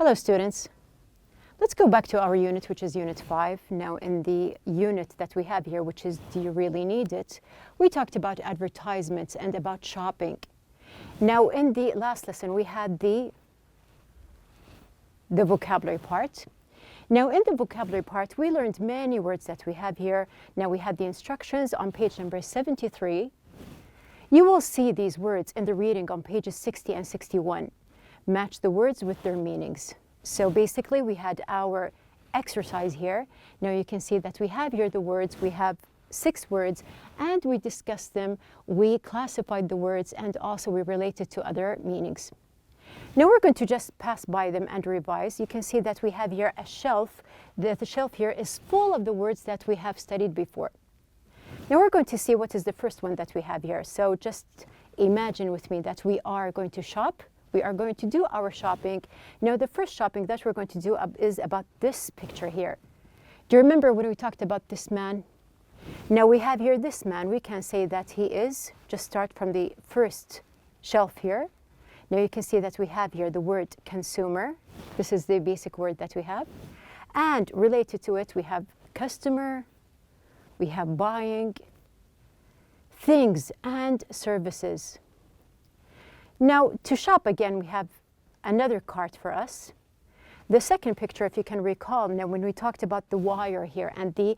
Hello students. Let's go back to our unit, which is Unit 5. Now in the unit that we have here, which is Do You Really Need It? We talked about advertisements and about shopping. Now in the last lesson we had the vocabulary part. Now in the vocabulary part we learned many words that we have here. Now we had the instructions on page number 73. You will see these words in the reading on pages 60 and 61. Match the words with their meanings. So basically we had our exercise here. Now you can see that we have here the words. We have 6 words and we discussed them. We classified the words and also we related to other meanings. Now we're going to just pass by them and revise. You can see that we have here a shelf. The shelf here is full of the words that we have studied before. Now we're going to see what is the first one that we have here. So just imagine with me that we are going to shop. We are going to do our shopping. Now the first shopping that we're going to do is about this picture here. Do you remember when we talked about this man? Now we have here this man. We can say that he is, just start from the first shelf here. Now you can see that we have here the word consumer. This is the basic word that we have. And related to it, we have customer, we have buying, things and services. Now, to shop again, we have another cart for us. The second picture, if you can recall, now when we talked about the wire here and the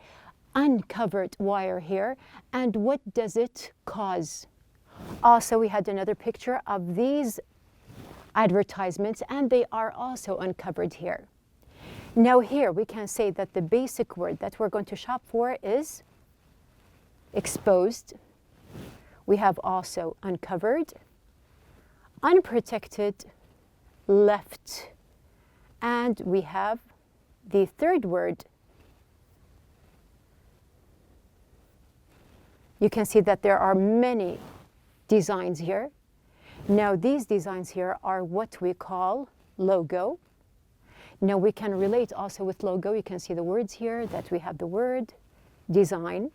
uncovered wire here, and what does it cause? Also, we had another picture of these advertisements, and they are also uncovered here. Now here, we can say that the basic word that we're going to shop for is exposed. We have also uncovered, unprotected, left, and we have the third word. You can see that there are many designs here. Now these designs here are what we call logo. Now we can relate also with logo. You can see the words here that we have the word, design,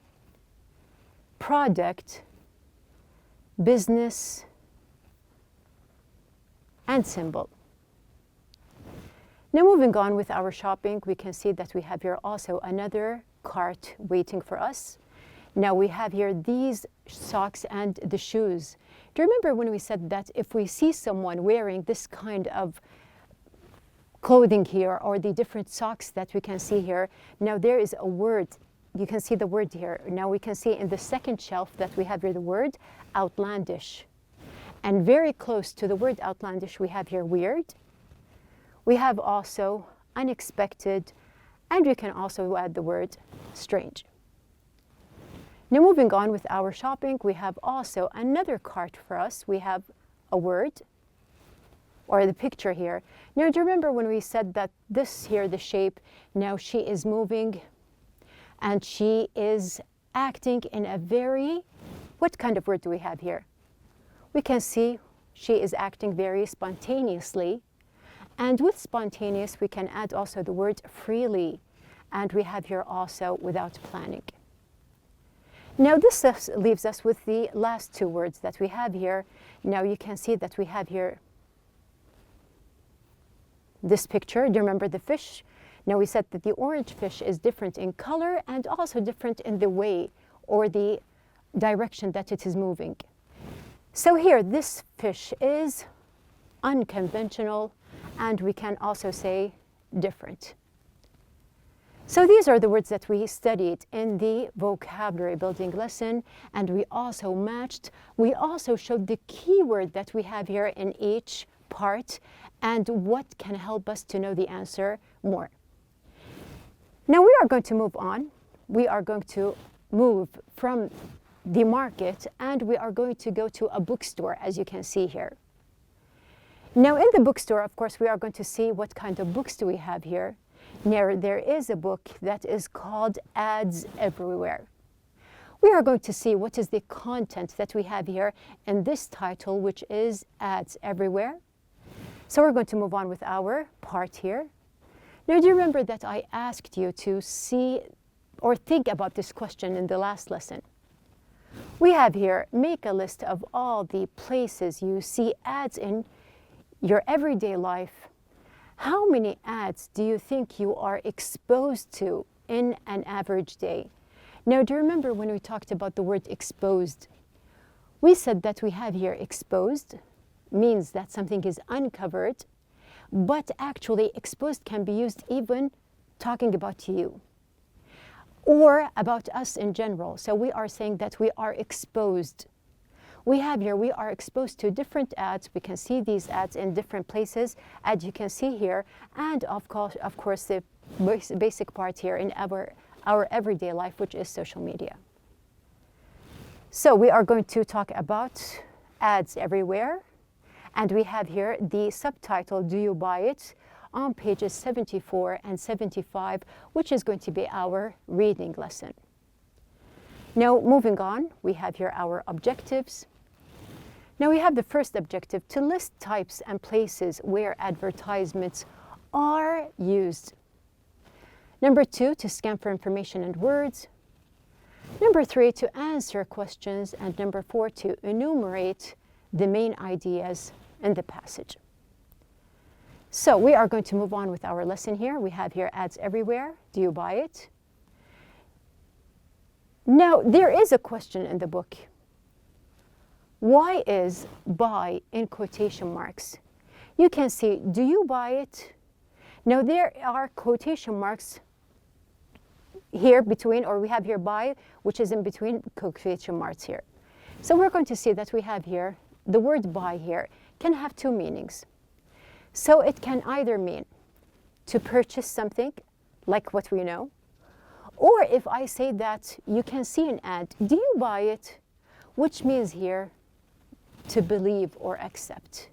product, business, and symbol. Now moving on with our shopping, we can see that we have here also another cart waiting for us. Now we have here these socks and the shoes. Do you remember when we said that if we see someone wearing this kind of clothing here or the different socks that we can see here, now there is a word. You can see the word here. Now we can see in the second shelf that we have here the word outlandish. And very close to the word outlandish, we have here weird. We have also unexpected, and we can also add the word strange. Now moving on with our shopping, we have also another cart for us. We have a word, or the picture here. Now do you remember when we said that this here, the shape, now she is moving and she is acting in a very, what kind of word do we have here? We can see she is acting very spontaneously. And with spontaneous, we can add also the word freely. And we have here also without planning. Now this leaves us with the last 2 words that we have here. Now you can see that we have here this picture. Do you remember the fish? Now we said that the orange fish is different in color and also different in the way or the direction that it is moving. So here, this fish is unconventional, and we can also say different. So these are the words that we studied in the vocabulary building lesson, and we also matched. We also showed the keyword that we have here in each part and what can help us to know the answer more. Now we are going to move on. We are going to move from the market, and we are going to go to a bookstore, as you can see here. Now in the bookstore, of course, we are going to see what kind of books do we have here. Now there is a book that is called Ads Everywhere. We are going to see what is the content that we have here in this title, which is Ads Everywhere. So we're going to move on with our part here. Now do you remember that I asked you to see or think about this question in the last lesson? We have here, make a list of all the places you see ads in your everyday life. How many ads do you think you are exposed to in an average day? Now, do you remember when we talked about the word exposed? We said that we have here exposed means that something is uncovered, but actually exposed can be used even talking about you or about us in general. So we are saying that we are exposed. We have here, we are exposed to different ads. We can see these ads in different places, as you can see here. And of course, the basic part here in our everyday life, which is social media. So we are going to talk about ads everywhere. And we have here the subtitle, Do You Buy It?, on pages 74 and 75, which is going to be our reading lesson. Now, moving on, we have here our objectives. Now we have the first objective, to list types and places where advertisements are used. Number 2, to scan for information and words. Number 3, to answer questions. And number 4, to enumerate the main ideas in the passage. So we are going to move on with our lesson here. We have here ads everywhere. Do you buy it? Now, there is a question in the book. Why is buy in quotation marks? You can see, do you buy it? Now, there are quotation marks here between, or we have here buy, which is in between quotation marks here. So we're going to see that we have here, the word buy here can have two meanings. So it can either mean to purchase something, like what we know, or if I say that you can see an ad, do you buy it? Which means here to believe or accept.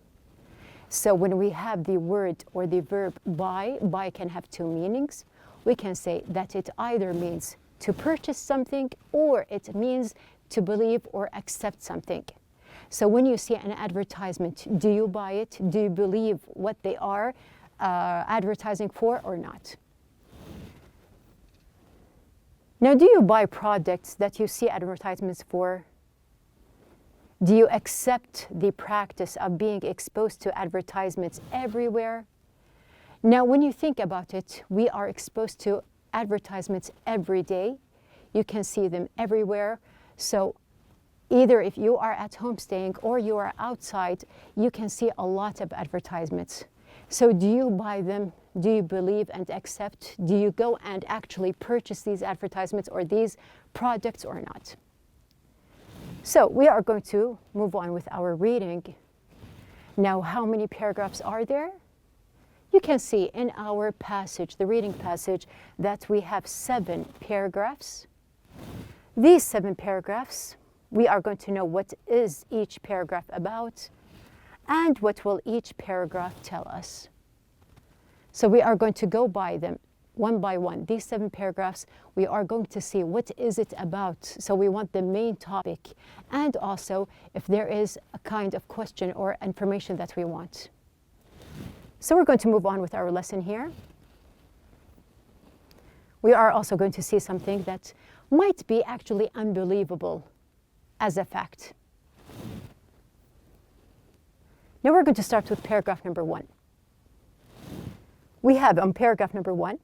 So when we have the word or the verb buy can have two meanings. We can say that it either means to purchase something or it means to believe or accept something. So when you see an advertisement, do you buy it? Do you believe what they are advertising for or not? Now, do you buy products that you see advertisements for? Do you accept the practice of being exposed to advertisements everywhere? Now, when you think about it, we are exposed to advertisements every day. You can see them everywhere. So either if you are at home staying or you are outside, you can see a lot of advertisements. So do you buy them? Do you believe and accept? Do you go and actually purchase these advertisements or these products or not? So we are going to move on with our reading. Now, how many paragraphs are there? You can see in our passage, the reading passage, that we have 7 paragraphs. These 7 paragraphs, we are going to know what is each paragraph about and what will each paragraph tell us. So we are going to go by them one by one. These 7 paragraphs, we are going to see what is it about. So we want the main topic and also if there is a kind of question or information that we want. So we're going to move on with our lesson here. We are also going to see something that might be actually unbelievable as a fact. Now we're going to start with paragraph number 1. We have on paragraph number 1.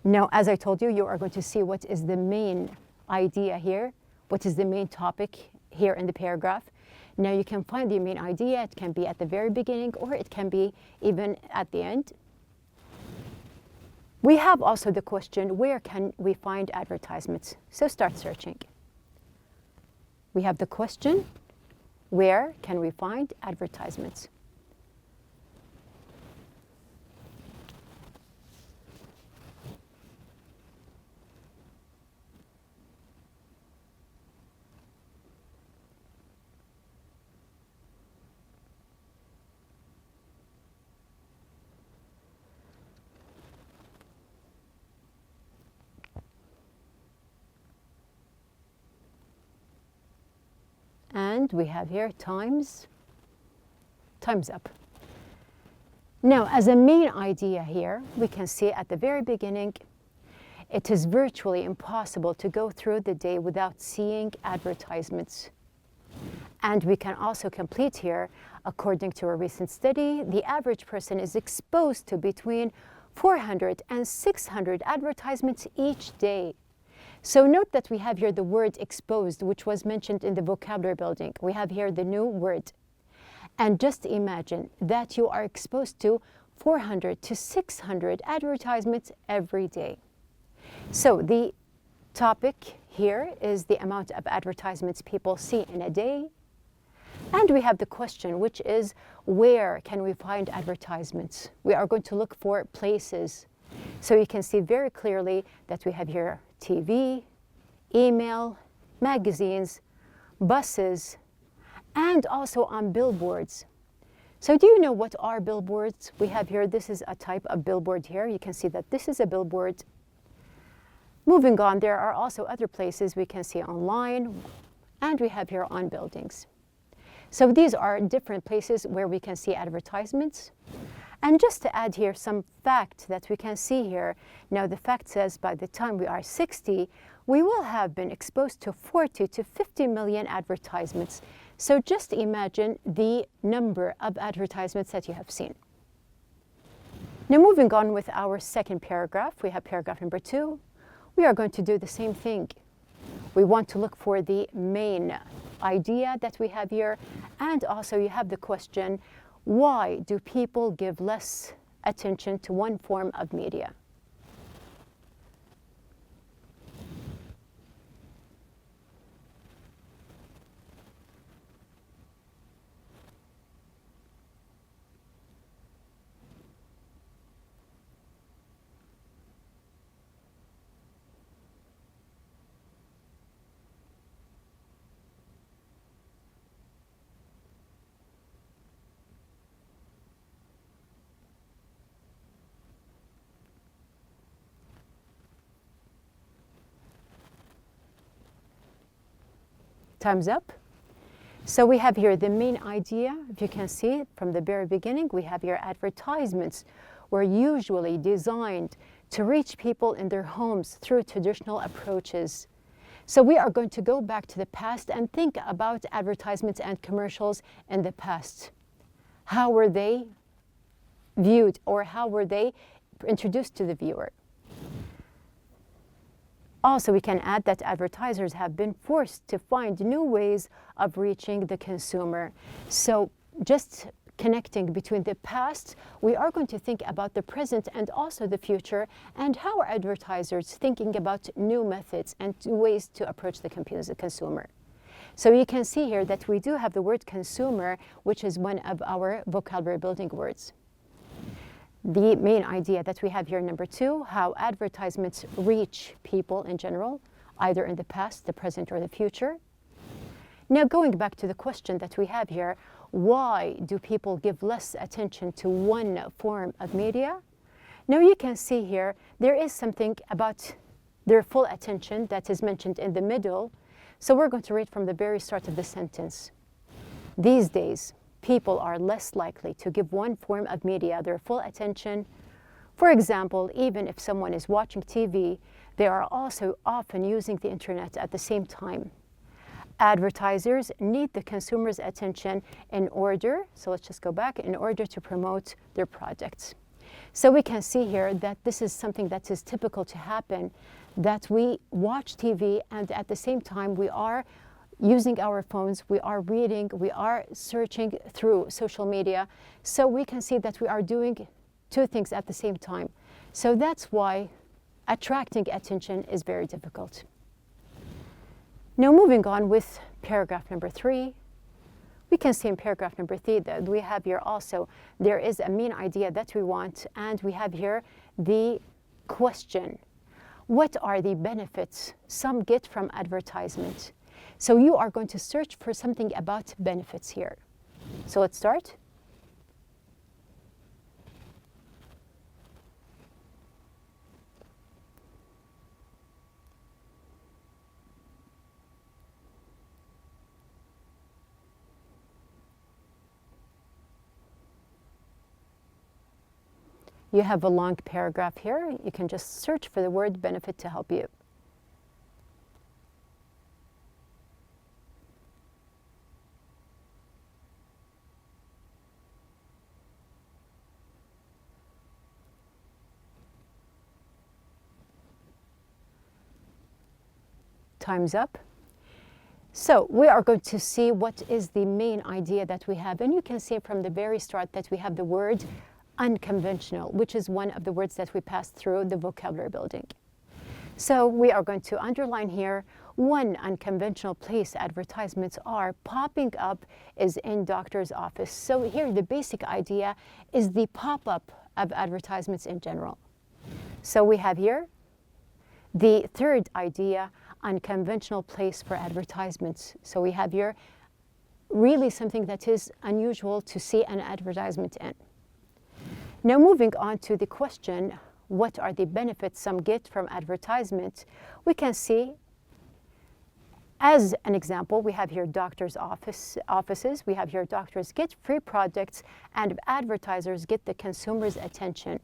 Now, as I told you, you are going to see what is the main idea here, what is the main topic here in the paragraph. Now you can find the main idea. It can be at the very beginning or it can be even at the end. We have also the question, where can we find advertisements? So start searching. We have the question, where can we find advertisements? And we have here time's up. Now, as a main idea here, we can see at the very beginning, it is virtually impossible to go through the day without seeing advertisements. And we can also complete here, according to a recent study, the average person is exposed to between 400 and 600 advertisements each day. So note that we have here the word exposed, which was mentioned in the vocabulary building. We have here the new word. And just imagine that you are exposed to 400 to 600 advertisements every day. So the topic here is the amount of advertisements people see in a day. And we have the question, which is, where can we find advertisements? We are going to look for places. So you can see very clearly that we have here TV, email, magazines, buses, and also on billboards. So do you know what are billboards? We have here, this is a type of billboard here. You can see that this is a billboard. Moving on, there are also other places we can see online, and we have here on buildings. So these are different places where we can see advertisements. And just to add here some fact that we can see here, now the fact says by the time we are 60, we will have been exposed to 40 to 50 million advertisements. So just imagine the number of advertisements that you have seen. Now moving on with our second paragraph, we have paragraph number 2. We are going to do the same thing. We want to look for the main idea that we have here, and also you have the question, why do people give less attention to one form of media? Time's up. So we have here the main idea. If you can see from the very beginning, we have here advertisements were usually designed to reach people in their homes through traditional approaches. So we are going to go back to the past and think about advertisements and commercials in the past. How were they viewed, or how were they introduced to the viewer? Also, we can add that advertisers have been forced to find new ways of reaching the consumer. So just connecting between the past, we are going to think about the present and also the future, and how are advertisers thinking about new methods and ways to approach the consumer. So you can see here that we do have the word consumer, which is one of our vocabulary building words. The main idea that we have here, number 2, how advertisements reach people in general, either in the past, the present, or the future. Now going back to the question that we have here, why do people give less attention to one form of media? Now you can see here, there is something about their full attention that is mentioned in the middle. So we're going to read from the very start of the sentence. These days, people are less likely to give one form of media their full attention. For example, even if someone is watching TV, they are also often using the internet at the same time. Advertisers need the consumer's attention in order, so let's just go back, in order to promote their products. So we can see here that this is something that is typical to happen, that we watch TV and at the same time we are using our phones, we are reading, we are searching through social media. So we can see that we are doing two things at the same time. So that's why attracting attention is very difficult. Now moving on with paragraph number 3, we can see in paragraph number 3 that we have here also, there is a main idea that we want, and we have here the question. What are the benefits some get from advertisement? So you are going to search for something about benefits here. So let's start. You have a long paragraph here. You can just search for the word benefit to help you. Time's up. So we are going to see what is the main idea that we have. And you can see from the very start that we have the word unconventional, which is one of the words that we passed through the vocabulary building. So we are going to underline here, one unconventional place advertisements are popping up is in doctor's office. So here the basic idea is the pop-up of advertisements in general. So we have here the third idea, unconventional place for advertisements. So we have here really something that is unusual to see an advertisement in. Now moving on to the question, what are the benefits some get from advertisement? We can see, as an example, we have here doctors' offices. We have here doctors get free products and advertisers get the consumer's attention.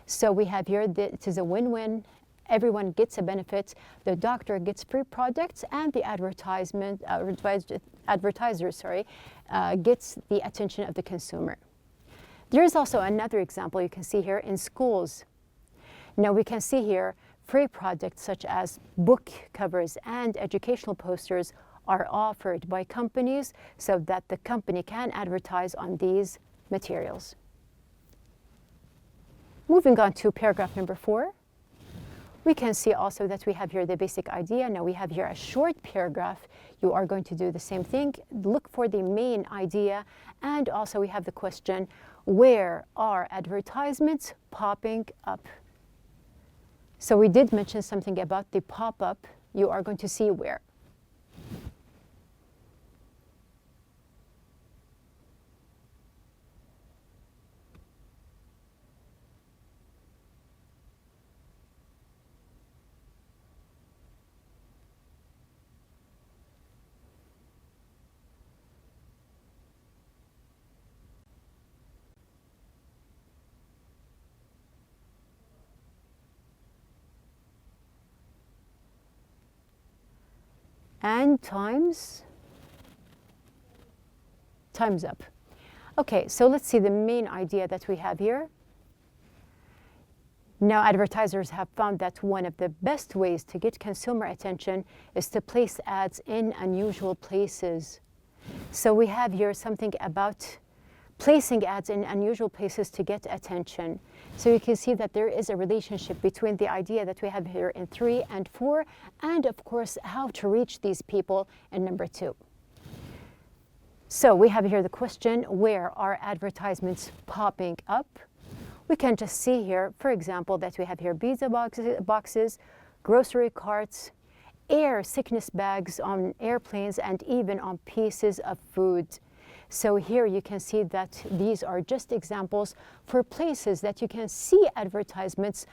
So we have here that it is a win-win. Everyone gets a benefit. The doctor gets free products and the advertiser gets the attention of the consumer. There is also another example you can see here in schools. Now we can see here free products such as book covers and educational posters are offered by companies so that the company can advertise on these materials. Moving on to paragraph number 4, we can see also that we have here the basic idea. Now we have here a short paragraph. You are going to do the same thing. Look for the main idea. And also we have the question, where are advertisements popping up? So we did mention something about the pop-up. You are going to see where. And time's up. Okay, so let's see the main idea that we have here. Now advertisers have found that one of the best ways to get consumer attention is to place ads in unusual places. So we have here something about placing ads in unusual places to get attention. So you can see that there is a relationship between the idea that we have here in 3 and 4, and of course, how to reach these people in number 2. So we have here the question, where are advertisements popping up? We can just see here, for example, that we have here pizza boxes, grocery carts, air sickness bags on airplanes, and even on pieces of food. So here you can see that these are just examples for places that you can see advertisements,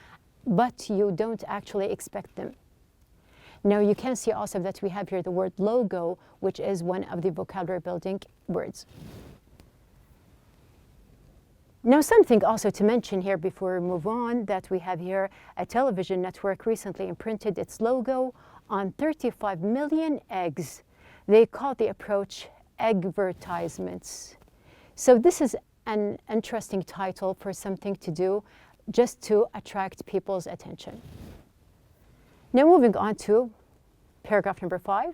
but you don't actually expect them. Now you can see also that we have here the word logo, which is one of the vocabulary building words. Now something also to mention here before we move on, that we have here a television network recently imprinted its logo on 35 million eggs. They call the approach advertisements. So this is an interesting title for something to do just to attract people's attention. Now moving on to paragraph number 5.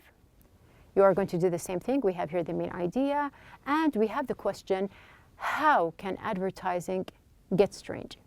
You are going to do the same thing. We have here the main idea, and we have the question, how can advertising get strange?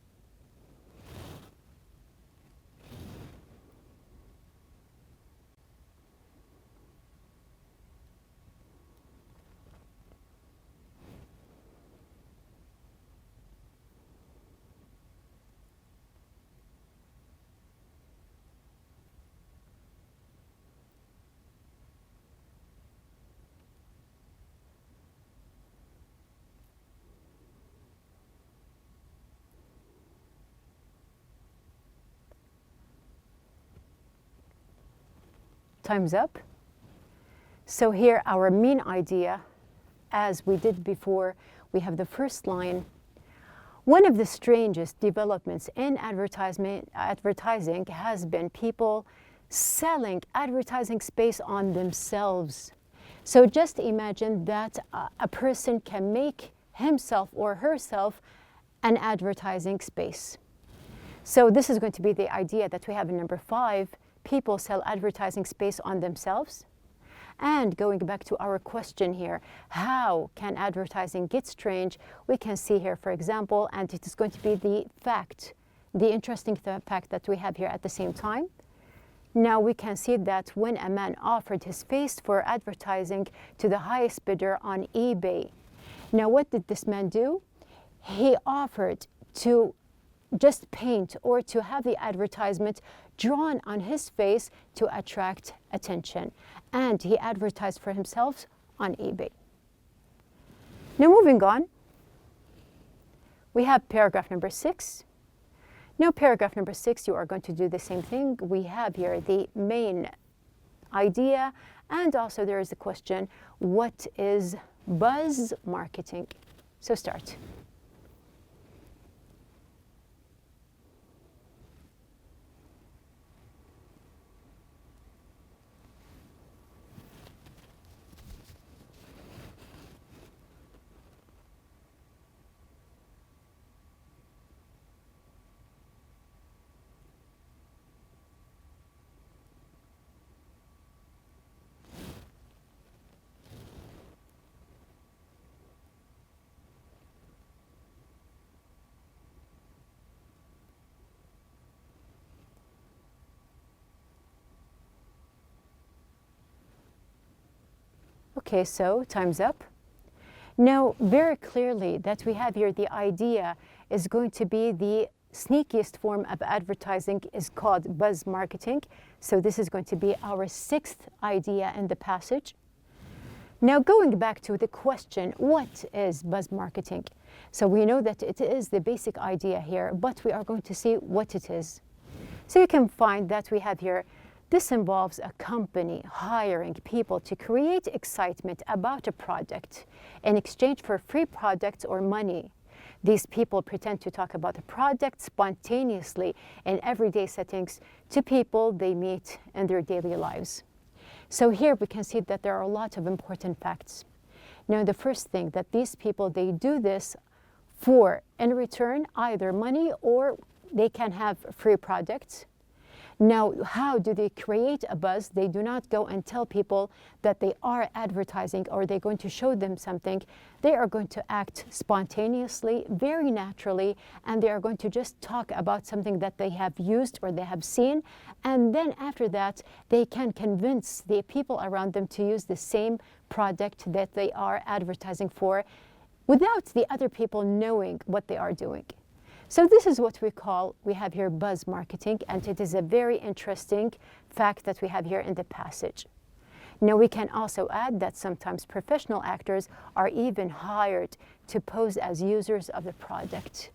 Time's up. So here our main idea, as we did before, we have the first line. One of the strangest developments in advertising has been people selling advertising space on themselves. So just imagine that a person can make himself or herself an advertising space. So this is going to be the idea that we have in number 5. people sell advertising space on themselves? And going back to our question here, how can advertising get strange? We can see here, for example, and it is going to be the fact, the interesting fact that we have here at the same time. Now we can see that when a man offered his face for advertising to the highest bidder on eBay. Now what did this man do? He offered to just paint or to have the advertisement drawn on his face to attract attention. And he advertised for himself on eBay. Now moving on, we have paragraph number 6. Now paragraph number 6, you are going to do the same thing. We have here the main idea, and also there is a question, what is buzz marketing? So start. Okay, so time's up. Now, very clearly that we have here the idea is going to be the sneakiest form of advertising is called buzz marketing. So this is going to be our 6th idea in the passage. Now going back to the question, what is buzz marketing? So we know that it is the basic idea here, but we are going to see what it is. So you can find that we have here, this involves a company hiring people to create excitement about a product in exchange for free products or money. These people pretend to talk about the product spontaneously in everyday settings to people they meet in their daily lives. So here we can see that there are a lot of important facts. Now the first thing that these people, they do this for, in return, either money or they can have free products. Now, how do they create a buzz? They do not go and tell people that they are advertising or they're going to show them something. They are going to act spontaneously, very naturally, and they are going to just talk about something that they have used or they have seen. And then after that, they can convince the people around them to use the same product that they are advertising for without the other people knowing what they are doing. So this is what we have here buzz marketing, and it is a very interesting fact that we have here in the passage. Now we can also add that sometimes professional actors are even hired to pose as users of the product.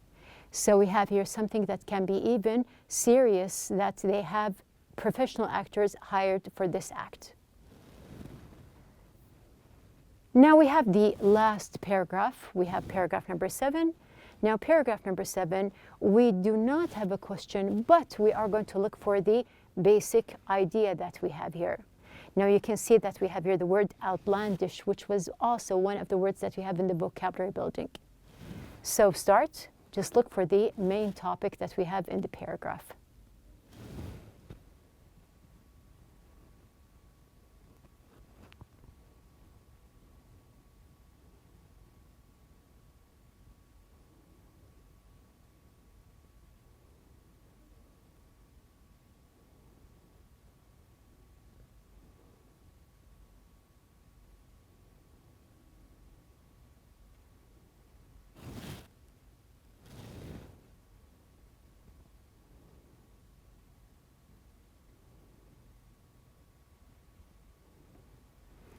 So we have here something that can be even serious, that they have professional actors hired for this act. Now we have the last paragraph. We have paragraph number 7. Now, paragraph number 7, we do not have a question, but we are going to look for the basic idea that we have here. Now, you can see that we have here the word outlandish, which was also one of the words that we have in the vocabulary building. So start, just look for the main topic that we have in the paragraph.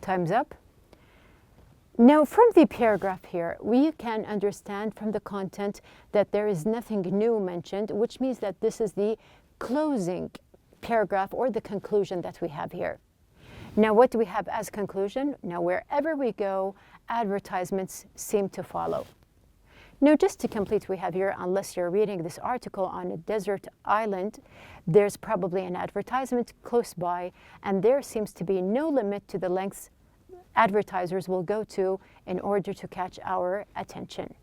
Time's up. Now, from the paragraph here, we can understand from the content that there is nothing new mentioned, which means that this is the closing paragraph or the conclusion that we have here. Now, what do we have as conclusion? Now, wherever we go, advertisements seem to follow. Now, just to complete, we have here, unless you're reading this article on a desert island, there's probably an advertisement close by, and there seems to be no limit to the lengths advertisers will go to in order to catch our attention.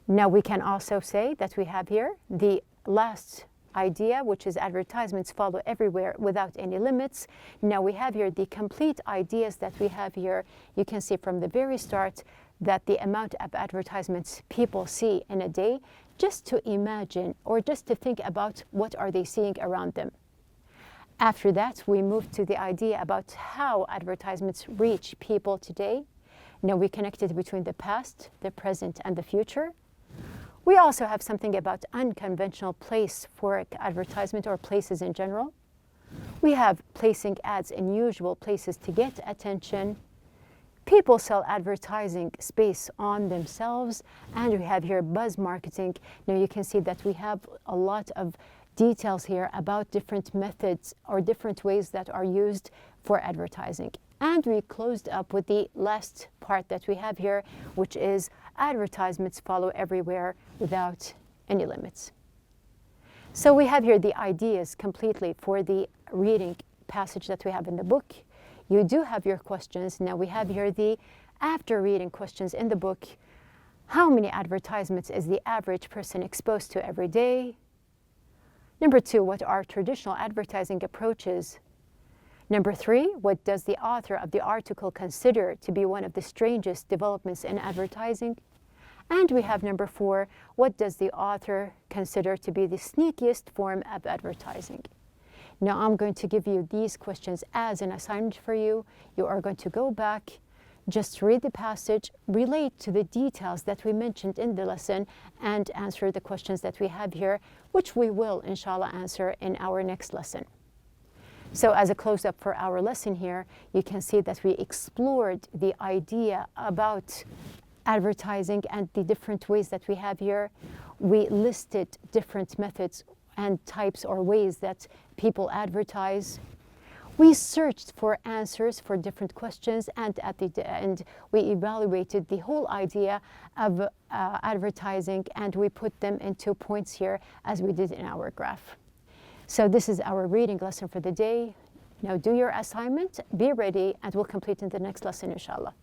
Now, we can also say that we have here the last idea, which is advertisements follow everywhere without any limits. Now we have here the complete ideas that we have here. You can see from the very start that the amount of advertisements people see in a day, just to imagine or just to think about what are they seeing around them. After that, we move to the idea about how advertisements reach people today. Now we connected between the past, the present, and the future. We also have something about unconventional place for advertisement or places in general. We have placing ads in usual places to get attention. People sell advertising space on themselves, and we have here buzz marketing. Now you can see that we have a lot of details here about different methods or different ways that are used for advertising. And we closed up with the last part that we have here, which is advertisements follow everywhere without any limits. So we have here the ideas completely for the reading passage that we have in the book. You do have your questions. Now we have here the after reading questions in the book. How many advertisements is the average person exposed to every day? Number 2, what are traditional advertising approaches? Number 3, what does the author of the article consider to be one of the strangest developments in advertising? And we have number 4, what does the author consider to be the sneakiest form of advertising? Now I'm going to give you these questions as an assignment for you. You are going to go back, just read the passage, relate to the details that we mentioned in the lesson, and answer the questions that we have here, which we will, inshallah, answer in our next lesson. So as a close-up for our lesson here, you can see that we explored the idea about advertising and the different ways that we have here. We listed different methods and types or ways that people advertise. We searched for answers for different questions, and at the end, we evaluated the whole idea of advertising, and we put them into points here as we did in our graph. So this is our reading lesson for the day. Now do your assignment, be ready, and we'll complete in the next lesson, inshallah.